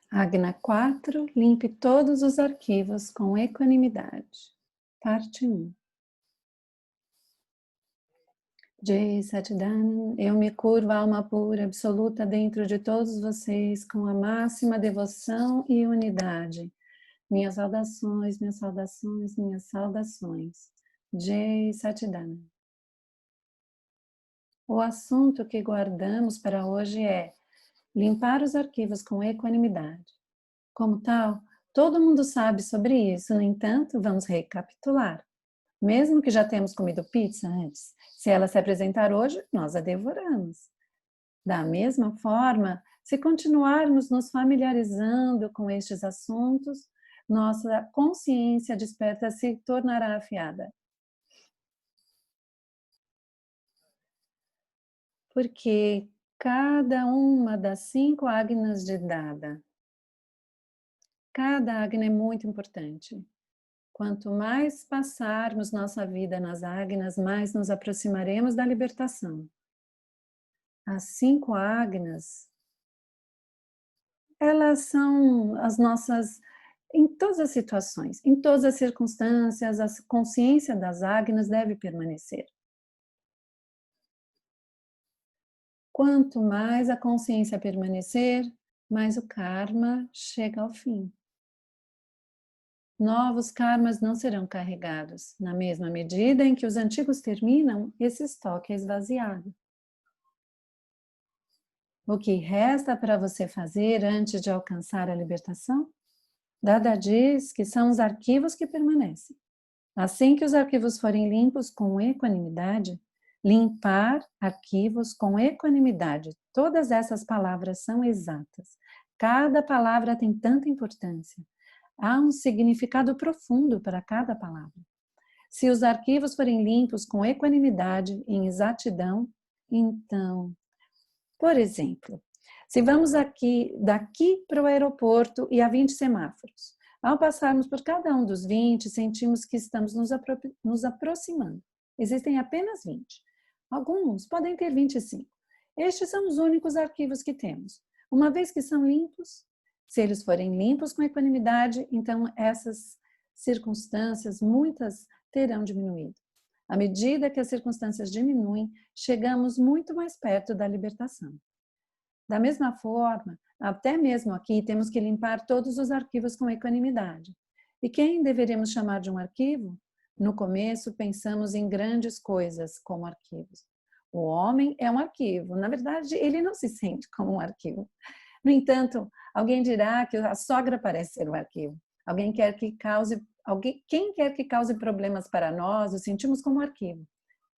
Agna 4, limpe todos os arquivos com equanimidade. Parte 1. Jai Satchidananda, eu me curvo, alma pura, absoluta dentro de todos vocês, com a máxima devoção e unidade. Minhas saudações, minhas saudações, minhas saudações. Jai Satchidananda. O assunto que guardamos para hoje é limpar os arquivos com equanimidade. Como tal, todo mundo sabe sobre isso, no entanto, vamos recapitular. Mesmo que já temos comido pizza antes, se ela se apresentar hoje, nós a devoramos. Da mesma forma, se continuarmos nos familiarizando com estes assuntos, nossa consciência desperta se tornará afiada. Porque cada uma das 5 agnas de Dada, cada agna é muito importante. Quanto mais passarmos nossa vida nas agnas, mais nos aproximaremos da libertação. As 5 agnas, elas são as nossas, em todas as situações, em todas as circunstâncias, a consciência das agnas deve permanecer. Quanto mais a consciência permanecer, mais o karma chega ao fim. Novos karmas não serão carregados. Na mesma medida em que os antigos terminam, esse estoque é esvaziado. O que resta para você fazer antes de alcançar a libertação? Dada diz que são os arquivos que permanecem. Assim que os arquivos forem limpos com equanimidade, limpar arquivos com equanimidade. Todas essas palavras são exatas. Cada palavra tem tanta importância. Há um significado profundo para cada palavra. Se os arquivos forem limpos com equanimidade, em exatidão, então, por exemplo, se vamos daqui para o aeroporto e há 20 semáforos, ao passarmos por cada um dos 20, sentimos que estamos nos aproximando. Existem apenas 20. Alguns podem ter 25. Estes são os únicos arquivos que temos. Uma vez que são limpos, se eles forem limpos com equanimidade, então essas circunstâncias, muitas, terão diminuído. À medida que as circunstâncias diminuem, chegamos muito mais perto da libertação. Da mesma forma, até mesmo aqui, temos que limpar todos os arquivos com equanimidade. E quem deveríamos chamar de um arquivo? No começo, pensamos em grandes coisas como arquivos. O homem é um arquivo. Na verdade, ele não se sente como um arquivo. No entanto, alguém dirá que a sogra parece ser um arquivo. Quem quer que cause problemas para nós, o sentimos como arquivo.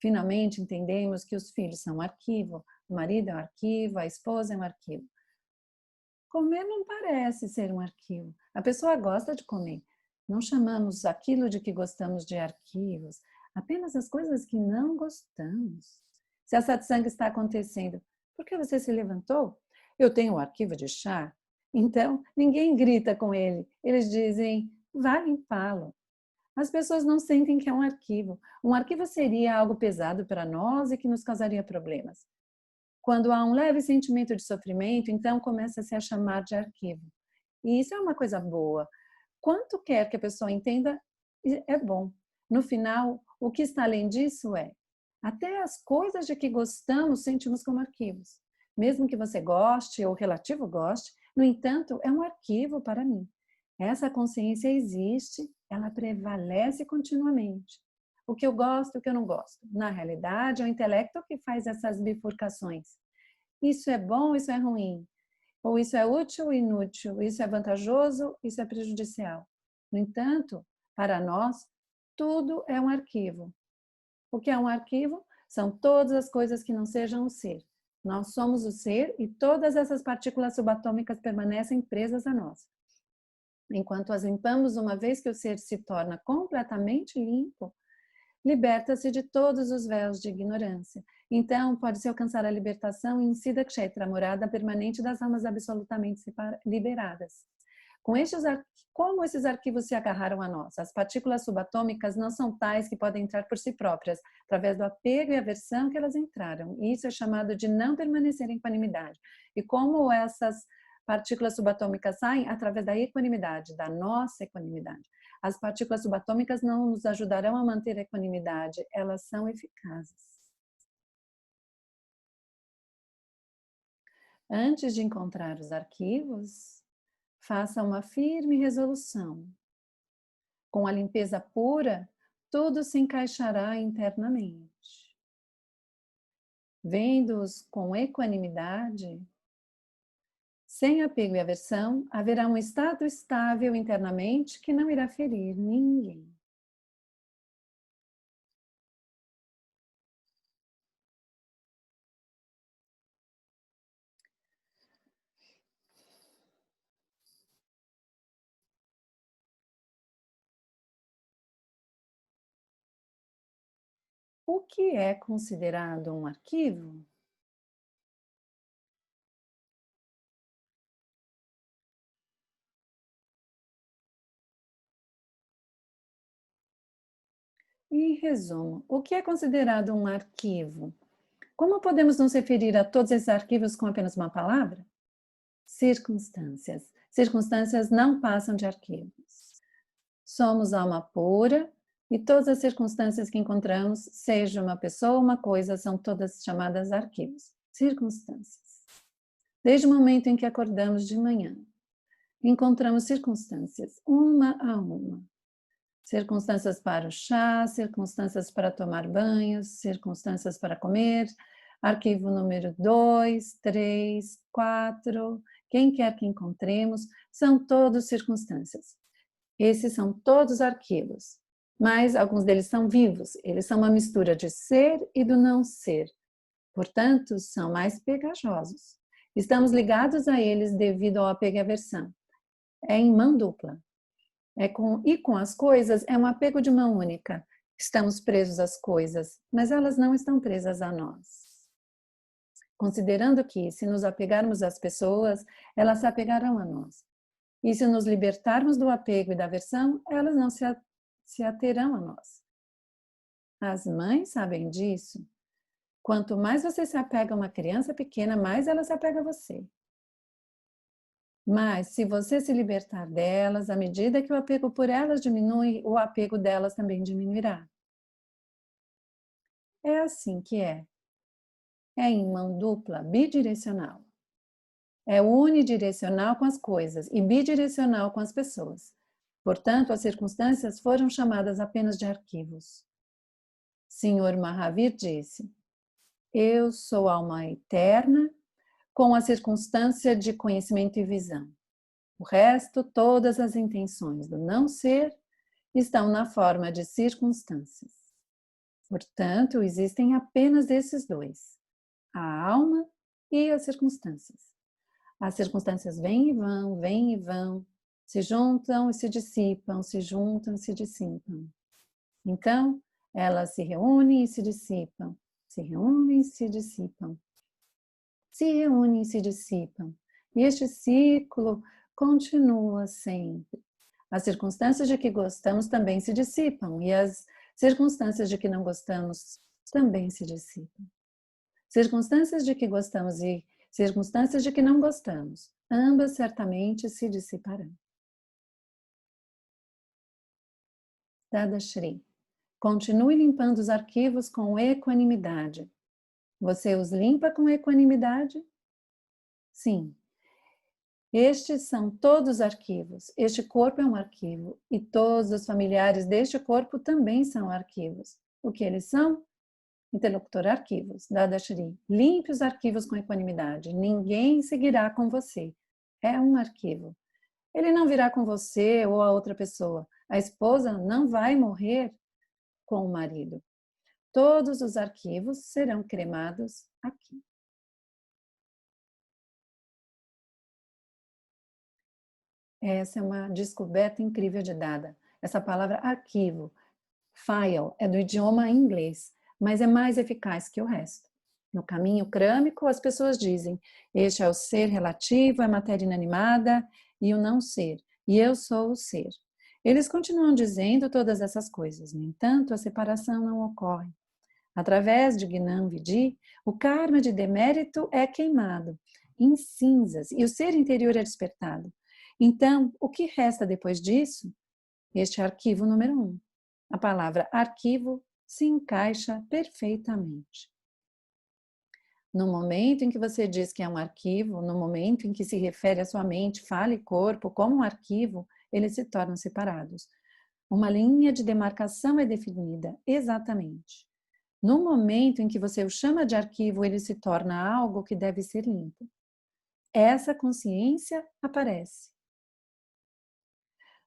Finalmente, entendemos que os filhos são um arquivo, o marido é um arquivo, a esposa é um arquivo. Comer não parece ser um arquivo. A pessoa gosta de comer. Não chamamos aquilo de que gostamos de arquivos, apenas as coisas que não gostamos. Se a satsanga está acontecendo, por que você se levantou? Eu tenho um arquivo de chá. Então, ninguém grita com ele. Eles dizem, vá limpá-lo. As pessoas não sentem que é um arquivo. Um arquivo seria algo pesado para nós e que nos causaria problemas. Quando há um leve sentimento de sofrimento, então começa-se a chamar de arquivo. E isso é uma coisa boa. Quanto quer que a pessoa entenda, é bom. No final, o que está além disso é, até as coisas de que gostamos sentimos como arquivos. Mesmo que você goste ou relativo goste, no entanto, é um arquivo para mim. Essa consciência existe, ela prevalece continuamente. O que eu gosto, o que eu não gosto. Na realidade, é o intelecto que faz essas bifurcações. Isso é bom, isso é ruim. Ou isso é útil ou inútil. Isso é vantajoso, isso é prejudicial. No entanto, para nós, tudo é um arquivo. O que é um arquivo? São todas as coisas que não sejam o ser. Nós somos o ser e todas essas partículas subatômicas permanecem presas a nós. Enquanto as limpamos, uma vez que o ser se torna completamente limpo, liberta-se de todos os véus de ignorância. Então, pode-se alcançar a libertação em Siddha Kshetra, a morada permanente das almas absolutamente liberadas. Como esses arquivos se agarraram a nós? As partículas subatômicas não são tais que podem entrar por si próprias, através do apego e aversão que elas entraram. Isso é chamado de não permanecer em equanimidade. E como essas partículas subatômicas saem através da equanimidade, da nossa equanimidade. As partículas subatômicas não nos ajudarão a manter a equanimidade, elas são eficazes. Antes de encontrar os arquivos, faça uma firme resolução. Com a limpeza pura, tudo se encaixará internamente. Vendo-os com equanimidade, sem apego e aversão, haverá um estado estável internamente que não irá ferir ninguém. O que é considerado um arquivo? Em resumo, o que é considerado um arquivo? Como podemos nos referir a todos esses arquivos com apenas uma palavra? Circunstâncias. Circunstâncias não passam de arquivos. Somos alma pura e todas as circunstâncias que encontramos, seja uma pessoa ou uma coisa, são todas chamadas arquivos. Circunstâncias. Desde o momento em que acordamos de manhã, encontramos circunstâncias, uma a uma. Circunstâncias para o chá, circunstâncias para tomar banhos, circunstâncias para comer, arquivo número 2, 3, 4, quem quer que encontremos, são todos circunstâncias. Esses são todos arquivos, mas alguns deles são vivos, eles são uma mistura de ser e do não ser, portanto, são mais pegajosos. Estamos ligados a eles devido ao apego e aversão. É em mão dupla. Com as coisas é um apego de mão única. Estamos presos às coisas, mas elas não estão presas a nós. Considerando que, se nos apegarmos às pessoas, elas se apegarão a nós. E se nos libertarmos do apego e da aversão, elas não se aterão a nós. As mães sabem disso. Quanto mais você se apega a uma criança pequena, mais ela se apega a você. Mas, se você se libertar delas, à medida que o apego por elas diminui, o apego delas também diminuirá. É assim que é. É em mão dupla, bidirecional. É unidirecional com as coisas e bidirecional com as pessoas. Portanto, as circunstâncias foram chamadas apenas de arquivos. Senhor Mahavir disse: eu sou alma eterna com a circunstância de conhecimento e visão. O resto, todas as intenções do não ser, estão na forma de circunstâncias. Portanto, existem apenas esses dois, a alma e as circunstâncias. As circunstâncias vêm e vão, se juntam e se dissipam, se juntam e se dissipam. Então, elas se reúnem e se dissipam, se reúnem e se dissipam, se reúnem e se dissipam. E este ciclo continua sempre. As circunstâncias de que gostamos também se dissipam e as circunstâncias de que não gostamos também se dissipam. Circunstâncias de que gostamos e circunstâncias de que não gostamos, ambas certamente se dissiparão. Dada Shri, continue limpando os arquivos com equanimidade. Você os limpa com equanimidade? Sim. Estes são todos arquivos. Este corpo é um arquivo e todos os familiares deste corpo também são arquivos. O que eles são? Interlocutor arquivos. Dada Shri, limpe os arquivos com equanimidade. Ninguém seguirá com você. É um arquivo. Ele não virá com você ou a outra pessoa. A esposa não vai morrer com o marido. Todos os arquivos serão cremados aqui. Essa é uma descoberta incrível de Dada. Essa palavra arquivo, file, é do idioma inglês, mas é mais eficaz que o resto. No caminho crâmico, as pessoas dizem: este é o ser relativo, é matéria inanimada e o não ser, e eu sou o ser. Eles continuam dizendo todas essas coisas, no entanto, a separação não ocorre. Através de Gnam Vidhi, o karma de demérito é queimado em cinzas e o ser interior é despertado. Então, o que resta depois disso? Este arquivo número 1. A palavra arquivo se encaixa perfeitamente. No momento em que você diz que é um arquivo, no momento em que se refere à sua mente, fala e corpo como um arquivo, eles se tornam separados. Uma linha de demarcação é definida exatamente. No momento em que você o chama de arquivo, ele se torna algo que deve ser limpo. Essa consciência aparece.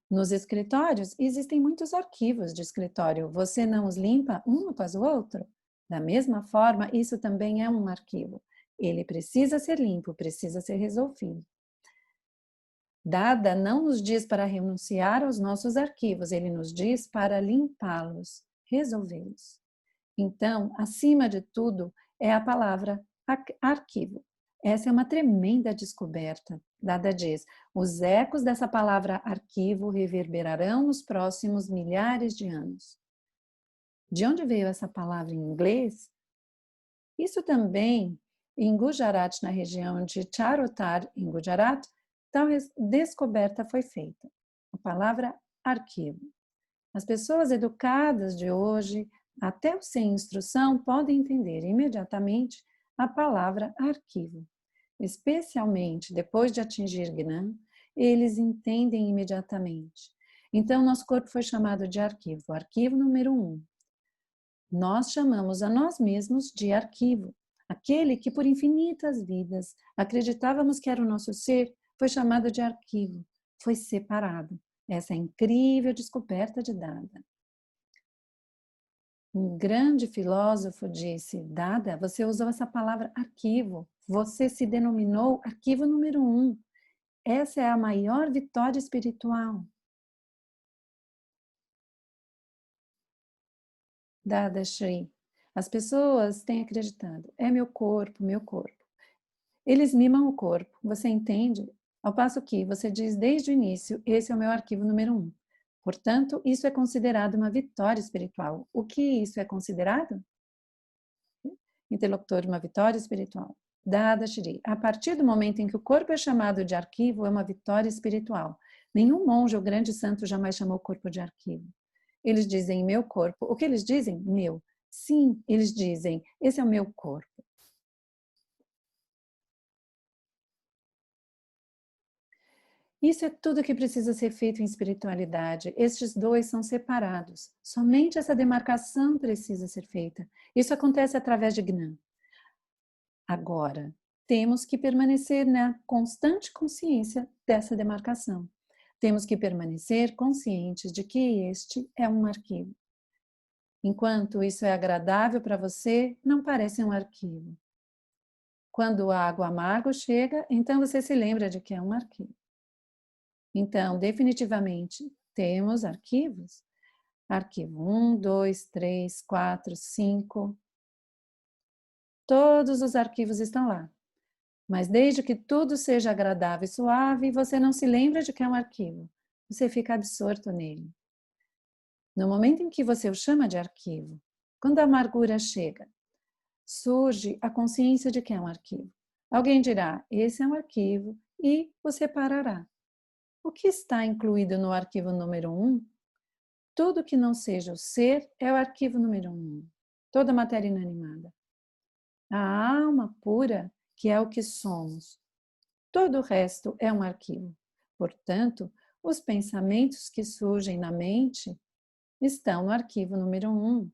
Nos escritórios, existem muitos arquivos de escritório. Você não os limpa um após o outro? Da mesma forma, isso também é um arquivo. Ele precisa ser limpo, precisa ser resolvido. Dada não nos diz para renunciar aos nossos arquivos, ele nos diz para limpá-los, resolvê-los. Então, acima de tudo, é a palavra arquivo. Essa é uma tremenda descoberta. Dada diz, os ecos dessa palavra arquivo reverberarão nos próximos milhares de anos. De onde veio essa palavra em inglês? Isso também, em Gujarat, na região de Charotar, em Gujarat, tal descoberta foi feita. A palavra arquivo. As pessoas educadas de hoje, até os sem instrução, podem entender imediatamente a palavra arquivo. Especialmente depois de atingir Gnana, eles entendem imediatamente. Então, nosso corpo foi chamado de arquivo. Arquivo número 1. Nós chamamos a nós mesmos de arquivo. Aquele que por infinitas vidas acreditávamos que era o nosso ser, foi chamado de arquivo, foi separado. Essa é a incrível descoberta de Dada. Um grande filósofo disse, Dada, você usou essa palavra arquivo, você se denominou arquivo número 1. Essa é a maior vitória espiritual. Dada Shri, as pessoas têm acreditado, é meu corpo, meu corpo. Eles mimam o corpo, você entende? Ao passo que você diz desde o início, esse é o meu arquivo número 1. Portanto, isso é considerado uma vitória espiritual. O que isso é considerado? Interlocutor de uma vitória espiritual. Dada Shri, a partir do momento em que o corpo é chamado de arquivo, é uma vitória espiritual. Nenhum monge ou grande santo jamais chamou o corpo de arquivo. Eles dizem meu corpo. O que eles dizem? Meu. Sim, eles dizem, esse é o meu corpo. Isso é tudo que precisa ser feito em espiritualidade. Estes dois são separados. Somente essa demarcação precisa ser feita. Isso acontece através de Gnana. Agora, temos que permanecer na constante consciência dessa demarcação. Temos que permanecer conscientes de que este é um arquivo. Enquanto isso é agradável para você, não parece um arquivo. Quando a água amarga chega, então você se lembra de que é um arquivo. Então, definitivamente, temos arquivos. Arquivo 1, 2, 3, 4, 5. Todos os arquivos estão lá. Mas desde que tudo seja agradável e suave, você não se lembra de que é um arquivo. Você fica absorto nele. No momento em que você o chama de arquivo, quando a amargura chega, surge a consciência de que é um arquivo. Alguém dirá, esse é um arquivo, e você parará. O que está incluído no arquivo número 1? Tudo que não seja o ser é o arquivo número 1. Toda matéria inanimada. A alma pura, que é o que somos. Todo o resto é um arquivo. Portanto, os pensamentos que surgem na mente estão no arquivo número 1.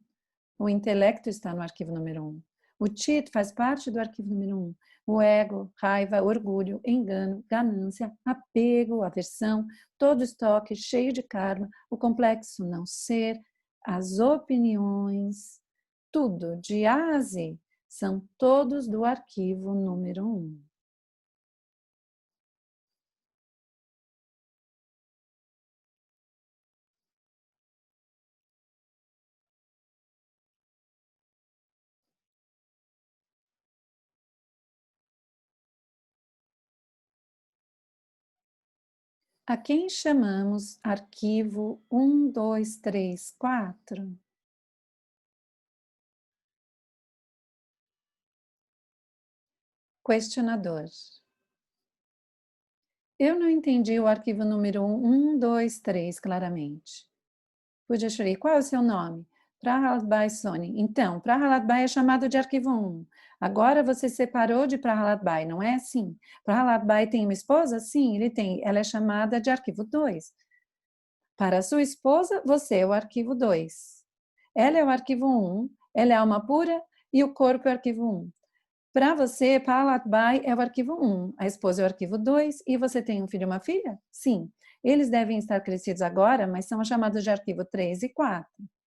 O intelecto está no arquivo número 1. O Chit faz parte do arquivo número 1. O ego, raiva, orgulho, engano, ganância, apego, aversão, todo estoque cheio de karma, o complexo não ser, as opiniões, tudo de A a Z, são todos do arquivo número 1. A quem chamamos arquivo 1, 2, 3, 4? Questionador. Eu não entendi o arquivo número 1, 2, 3 claramente. Pujashri, qual é o seu nome? Prahalad Bhai Soni. Então, Prahalad Bhai é chamado de arquivo 1. Agora você separou de Prahalad Bhai, não é assim? Prahalad Bhai tem uma esposa? Sim, ele tem. Ela é chamada de arquivo 2. Para a sua esposa, você é o arquivo 2. Ela é o arquivo 1, ela é alma pura e o corpo é o arquivo 1. Para você, Prahalad Bhai é o arquivo 1, a esposa é o arquivo 2 e você tem um filho e uma filha? Sim. Eles devem estar crescidos agora, mas são chamados de arquivo 3 e 4.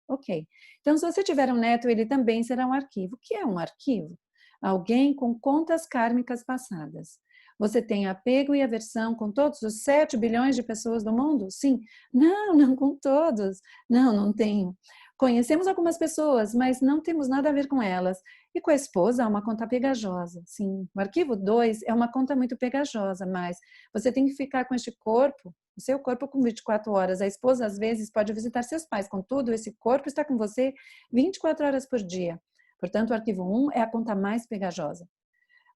Ok. Então, se você tiver um neto, ele também será um arquivo. O que é um arquivo? Alguém com contas kármicas passadas. Você tem apego e aversão com todos os 7 bilhões de pessoas do mundo? Sim. Não, não com todos. Não, não tenho. Conhecemos algumas pessoas, mas não temos nada a ver com elas. E com a esposa, há uma conta pegajosa. Sim, o arquivo 2 é uma conta muito pegajosa, mas você tem que ficar com este corpo, o seu corpo com 24 horas. A esposa, às vezes, pode visitar seus pais. Contudo, esse corpo está com você 24 horas por dia. Portanto, o arquivo 1 é a conta mais pegajosa.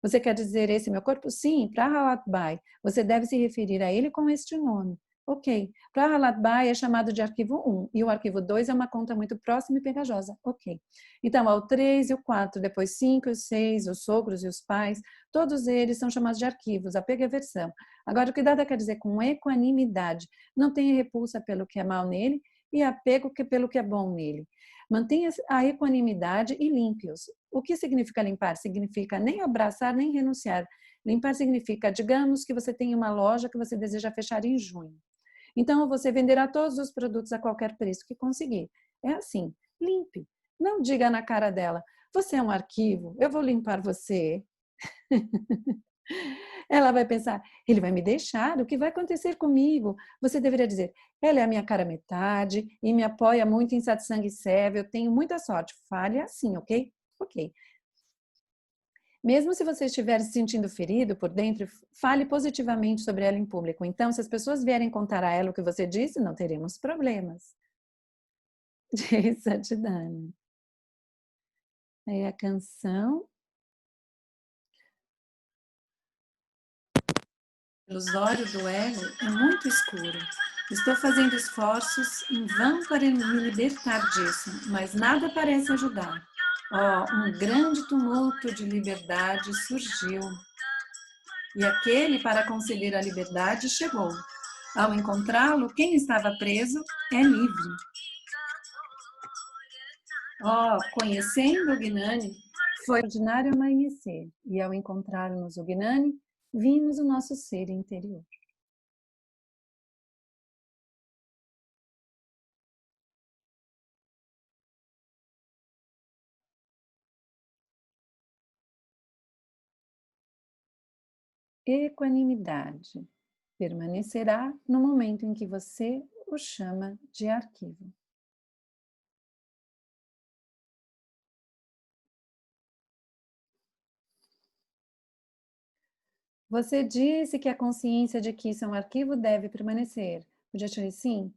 Você quer dizer esse meu corpo? Sim, Prahalad Bhai. Você deve se referir a ele com este nome. Ok. Prahalad Bhai é chamado de arquivo 1 e o arquivo 2 é uma conta muito próxima e pegajosa. Ok. Então, ao 3 e o 4, depois 5 e o 6, os sogros e os pais, todos eles são chamados de arquivos, apego e aversão. Agora, o que Dada quer dizer com equanimidade? Não tenha repulsa pelo que é mal nele e apego pelo que é bom nele. Mantenha a equanimidade e limpe-os. O que significa limpar? Significa nem abraçar, nem renunciar. Limpar significa, digamos que você tem uma loja que você deseja fechar em junho. Então, você venderá todos os produtos a qualquer preço que conseguir. É assim, limpe. Não diga na cara dela, você é um arquivo, eu vou limpar você. Ela vai pensar, ele vai me deixar, o que vai acontecer comigo? Você deveria dizer, ela é a minha cara metade e me apoia muito em satsang e seva, eu tenho muita sorte. Fale assim, ok? Ok. Mesmo se você estiver se sentindo ferido por dentro, fale positivamente sobre ela em público. Então, se as pessoas vierem contar a ela o que você disse, não teremos problemas. Diz Satidana. Aí a canção. O ilusório do ego é muito escuro. Estou fazendo esforços em vão para me libertar disso, mas nada parece ajudar. Oh, um grande tumulto de liberdade surgiu. E aquele para conceder a liberdade chegou. Ao encontrá-lo, quem estava preso é livre. Oh, conhecendo o Gnani, foi ordinário amanhecer, e ao encontrarmos o Gnani, vimos o nosso ser interior. Equanimidade permanecerá no momento em que você o chama de arquivo. Você disse que a consciência de que isso é um arquivo deve permanecer. Podia dizer sim.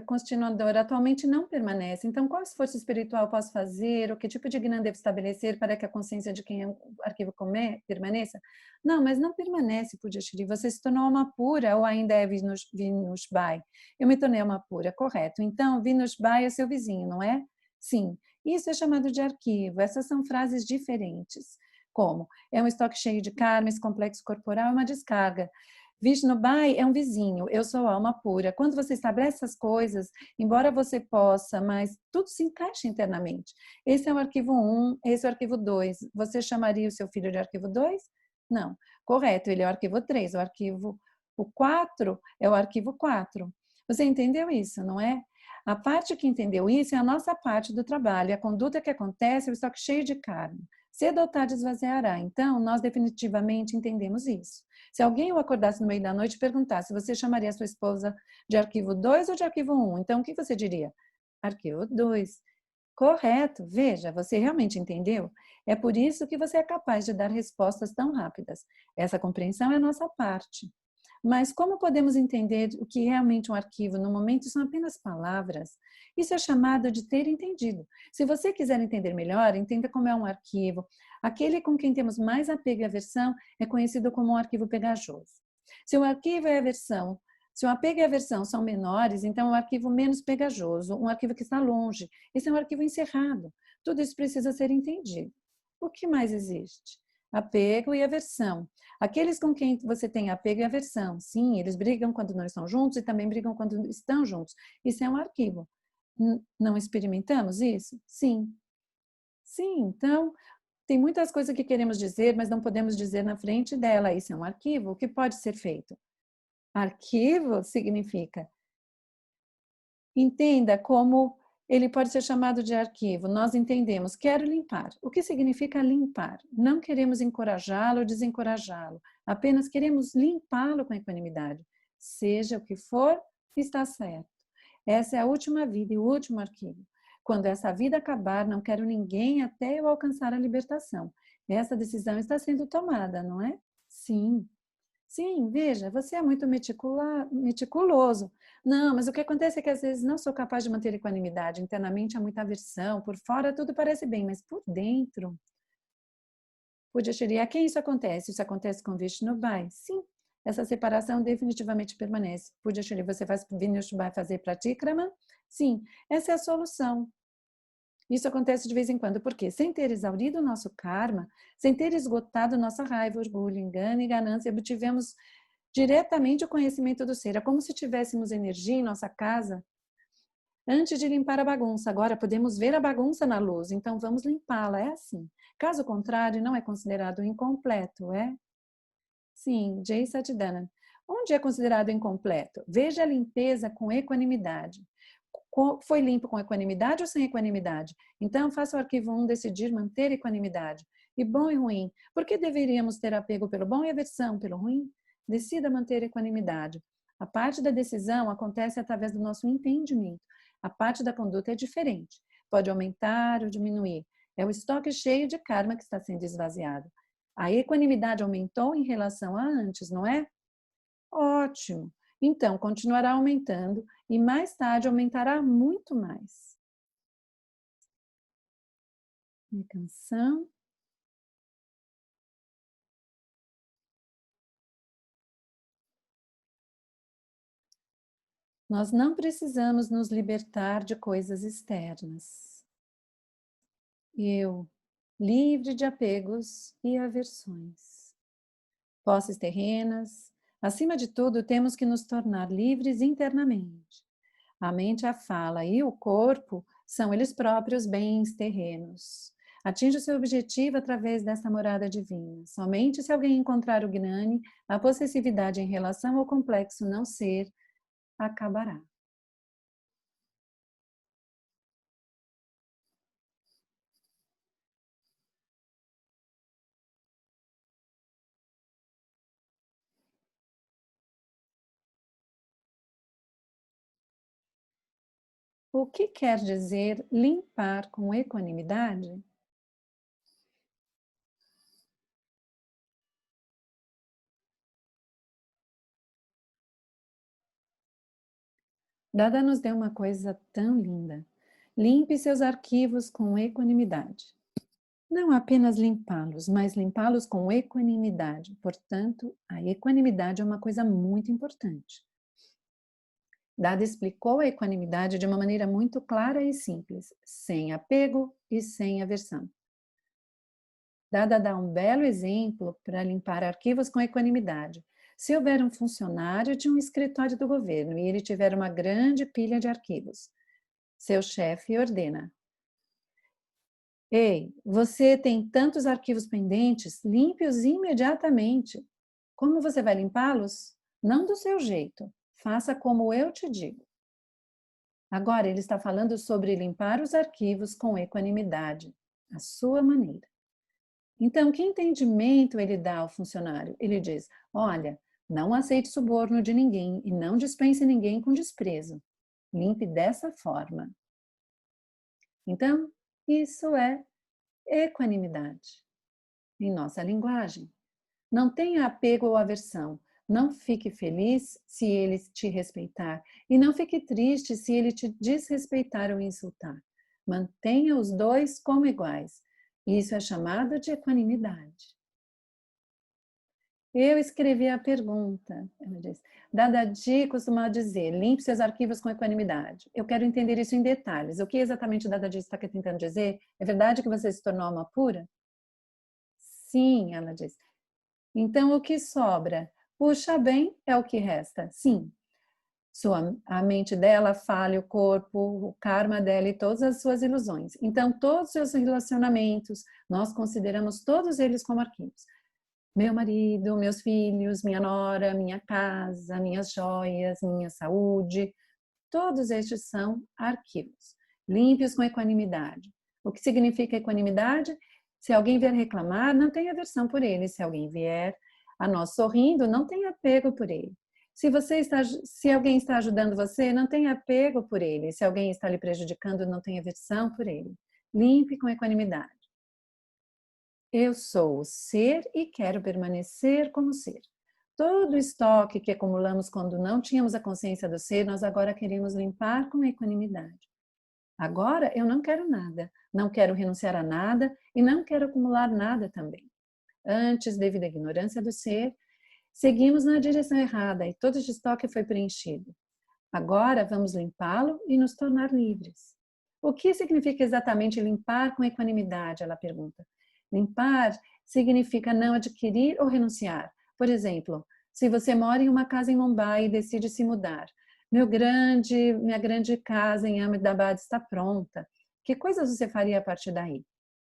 Continuador atualmente não permanece. Então, qual esforço espiritual posso fazer? Ou que tipo de gnana devo estabelecer para que a consciência de quem é o arquivo permaneça? Não, mas não permanece, Pujashri. Você se tornou uma pura ou ainda é Vinusbai? Eu me tornei uma pura, correto. Então, Vinusbai é seu vizinho, não é? Sim. Isso é chamado de arquivo. Essas são frases diferentes. Como? É um estoque cheio de karma, esse complexo corporal é uma descarga. Vishnu Bai é um vizinho, eu sou alma pura. Quando você estabelece essas coisas, embora você possa, mas tudo se encaixa internamente. Esse é o arquivo 1, esse é o arquivo 2. Você chamaria o seu filho de arquivo 2? Não. Correto, ele é o arquivo 3. O 4 é o arquivo 4. Você entendeu isso, não é? A parte que entendeu isso é a nossa parte do trabalho. A conduta que acontece é o estoque cheio de karma. Cedo ou tarde esvaziará. Então, nós definitivamente entendemos isso. Se alguém o acordasse no meio da noite e perguntasse, você chamaria a sua esposa de arquivo 2 ou de arquivo 1? Então, o que você diria? Arquivo 2. Correto. Veja, você realmente entendeu? É por isso que você é capaz de dar respostas tão rápidas. Essa compreensão é a nossa parte. Mas como podemos entender o que é realmente um arquivo? No momento, são apenas palavras. Isso é chamado de ter entendido. Se você quiser entender melhor, entenda como é um arquivo. Aquele com quem temos mais apego e aversão é conhecido como um arquivo pegajoso. Se o arquivo é aversão, se o apego e a aversão são menores, então é um arquivo menos pegajoso, um arquivo que está longe. Esse é um arquivo encerrado. Tudo isso precisa ser entendido. O que mais existe? Apego e aversão. Aqueles com quem você tem apego e aversão, sim, eles brigam quando não estão juntos e também brigam quando estão juntos. Isso é um arquivo. Não experimentamos isso? Sim. Sim, então tem muitas coisas que queremos dizer, mas não podemos dizer na frente dela. Isso é um arquivo. O que pode ser feito? Arquivo significa, entenda como ele pode ser chamado de arquivo. Nós entendemos, quero limpar. O que significa limpar? Não queremos encorajá-lo ou desencorajá-lo, apenas queremos limpá-lo com equanimidade. Seja o que for, está certo. Essa é a última vida e o último arquivo. Quando essa vida acabar, não quero ninguém até eu alcançar a libertação. Essa decisão está sendo tomada, não é? Sim. Sim, veja, você é muito meticuloso. Não, mas o que acontece é que às vezes não sou capaz de manter equanimidade. Internamente há muita aversão, por fora tudo parece bem, mas por dentro. Pudjashri, a quem isso acontece? Isso acontece com Vishnu Bai? Sim, essa separação definitivamente permanece. Pudjashri, você faz Vishnu Bai fazer Pratikrama? Sim, essa é a solução. Isso acontece de vez em quando, porque sem ter exaurido o nosso karma, sem ter esgotado nossa raiva, orgulho, engano e ganância, obtivemos diretamente o conhecimento do ser. É como se tivéssemos energia em nossa casa antes de limpar a bagunça. Agora podemos ver a bagunça na luz, então vamos limpá-la. É assim. Caso contrário, não é considerado incompleto, é? Sim, Jay Satidana. Onde é considerado incompleto? Veja a limpeza com equanimidade. Foi limpo com equanimidade ou sem equanimidade? Então, faça o arquivo 1 decidir manter equanimidade. E bom e ruim. Por que deveríamos ter apego pelo bom e aversão pelo ruim? Decida manter equanimidade. A parte da decisão acontece através do nosso entendimento. A parte da conduta é diferente. Pode aumentar ou diminuir. É o estoque cheio de karma que está sendo esvaziado. A equanimidade aumentou em relação a antes, não é? Ótimo! Então, continuará aumentando e mais tarde aumentará muito mais. Minha canção. Nós não precisamos nos libertar de coisas externas. Eu, livre de apegos e aversões. Posses terrenas. Acima de tudo, temos que nos tornar livres internamente. A mente, a fala e o corpo são eles próprios bens terrenos. Atinja o seu objetivo através dessa morada divina. Somente se alguém encontrar o Gnani, a possessividade em relação ao complexo não ser acabará. O que quer dizer limpar com equanimidade? Dada nos deu uma coisa tão linda. Limpe seus arquivos com equanimidade. Não apenas limpá-los, mas limpá-los com equanimidade. Portanto, a equanimidade é uma coisa muito importante. Dada explicou a equanimidade de uma maneira muito clara e simples, sem apego e sem aversão. Dada dá um belo exemplo para limpar arquivos com equanimidade. Se houver um funcionário de um escritório do governo e ele tiver uma grande pilha de arquivos, seu chefe ordena: ei, você tem tantos arquivos pendentes, limpe-os imediatamente. Como você vai limpá-los? Não do seu jeito, faça como eu te digo. Agora ele está falando sobre limpar os arquivos com equanimidade, a sua maneira. Então, que entendimento ele dá ao funcionário? Ele diz: olha, não aceite suborno de ninguém e não dispense ninguém com desprezo. Limpe dessa forma. Então, isso é equanimidade em nossa linguagem. Não tenha apego ou aversão. Não fique feliz se ele te respeitar e não fique triste se ele te desrespeitar ou insultar. Mantenha os dois como iguais. Isso é chamado de equanimidade. Eu escrevi a pergunta, ela disse. Dada costuma dizer, limpe seus arquivos com equanimidade. Eu quero entender isso em detalhes. O que exatamente Dada está tentando dizer? É verdade que você se tornou alma pura? Sim, ela disse. Então, o que sobra? Puxa bem, é o que resta. Sim. A mente dela falha o corpo, o karma dela e todas as suas ilusões. Então, todos os seus relacionamentos, nós consideramos todos eles como arquivos. Meu marido, meus filhos, minha nora, minha casa, minhas joias, minha saúde, todos estes são arquivos. Limpe-os com equanimidade. O que significa equanimidade? Se alguém vier reclamar, não tenha aversão por ele. Se alguém vier a nós sorrindo, não tenha apego por ele. Se alguém está ajudando você, não tenha apego por ele. Se alguém está lhe prejudicando, não tenha aversão por ele. Limpe com equanimidade. Eu sou o ser e quero permanecer como ser. Todo o estoque que acumulamos quando não tínhamos a consciência do ser, nós agora queremos limpar com equanimidade. Agora eu não quero nada, não quero renunciar a nada e não quero acumular nada também. Antes, devido à ignorância do ser, seguimos na direção errada e todo esse estoque foi preenchido. Agora vamos limpá-lo e nos tornar livres. O que significa exatamente limpar com equanimidade? Ela pergunta. Limpar significa não adquirir ou renunciar. Por exemplo, se você mora em uma casa em Mumbai e decide se mudar, minha grande casa em Ahmedabad está pronta. Que coisas você faria a partir daí?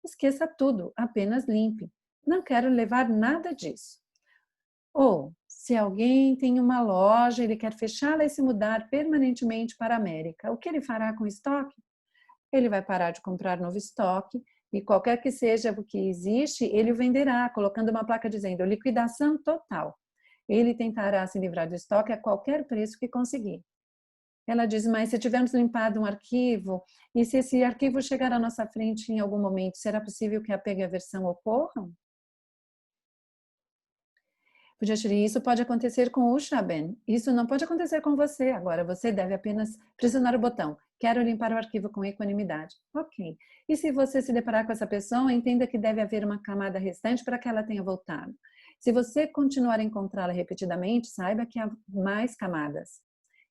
Esqueça tudo, apenas limpe. Não quero levar nada disso. Ou, se alguém tem uma loja, ele quer fechá-la e se mudar permanentemente para a América, o que ele fará com o estoque? Ele vai parar de comprar novo estoque e qualquer que seja o que existe, ele o venderá, colocando uma placa dizendo liquidação total. Ele tentará se livrar do estoque a qualquer preço que conseguir. Ela diz, mas se tivermos limpado um arquivo, e se esse arquivo chegar à nossa frente em algum momento, será possível que a apego e a aversão ocorram? Pujashri, isso pode acontecer com o Shaben. Isso não pode acontecer com você. Agora, você deve apenas pressionar o botão. Quero limpar o arquivo com equanimidade. Ok. E se você se deparar com essa pessoa, entenda que deve haver uma camada restante para que ela tenha voltado. Se você continuar a encontrá-la repetidamente, saiba que há mais camadas.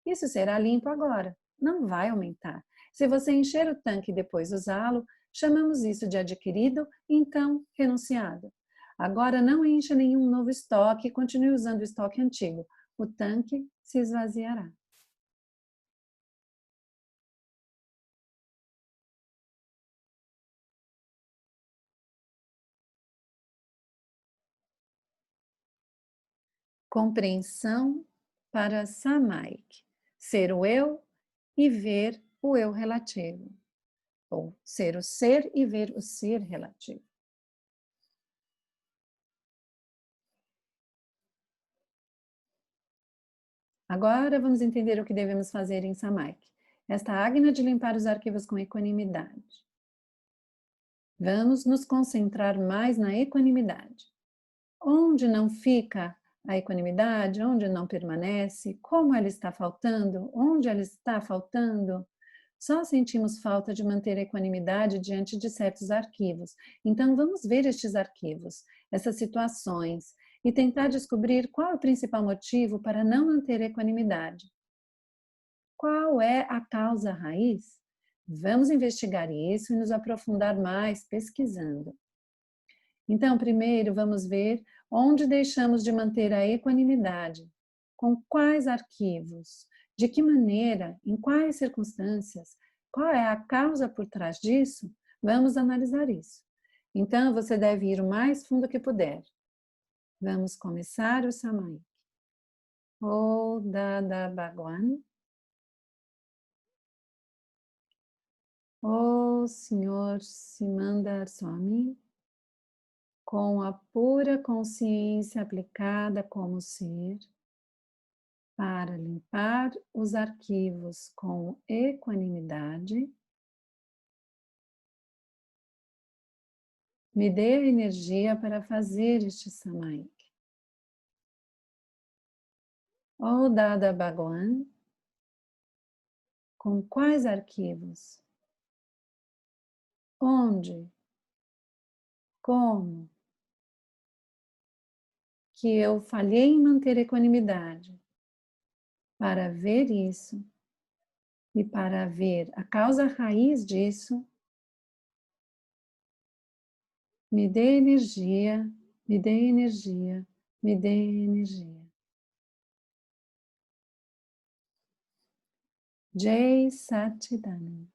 Isso será limpo agora. Não vai aumentar. Se você encher o tanque e depois usá-lo, chamamos isso de adquirido, então renunciado. Agora não encha nenhum novo estoque e continue usando o estoque antigo. O tanque se esvaziará. Compreensão para Samaik. Ser o eu e ver o eu relativo. Ou ser o ser e ver o ser relativo. Agora vamos entender o que devemos fazer em Samaik. Esta ágna de limpar os arquivos com equanimidade. Vamos nos concentrar mais na equanimidade. Onde não fica a equanimidade, onde não permanece, como ela está faltando, onde ela está faltando, só sentimos falta de manter a equanimidade diante de certos arquivos. Então vamos ver estes arquivos, essas situações, e tentar descobrir qual é o principal motivo para não manter a equanimidade. Qual é a causa raiz? Vamos investigar isso e nos aprofundar mais pesquisando. Então, primeiro vamos ver onde deixamos de manter a equanimidade, com quais arquivos, de que maneira, em quais circunstâncias, qual é a causa por trás disso? Vamos analisar isso. Então, você deve ir o mais fundo que puder. Vamos começar o Samaik. O Dada Bhagwan. O Senhor Simandar Swami. Com a pura consciência aplicada como ser, para limpar os arquivos com equanimidade, me dê a energia para fazer este Samaik. Ó Dada Bhagwan, com quais arquivos? Onde? Como? que eu falhei em manter equanimidade. Para ver isso e para ver a causa raiz disso, me dê energia, me dê energia, me dê energia. Jai Satchidananda.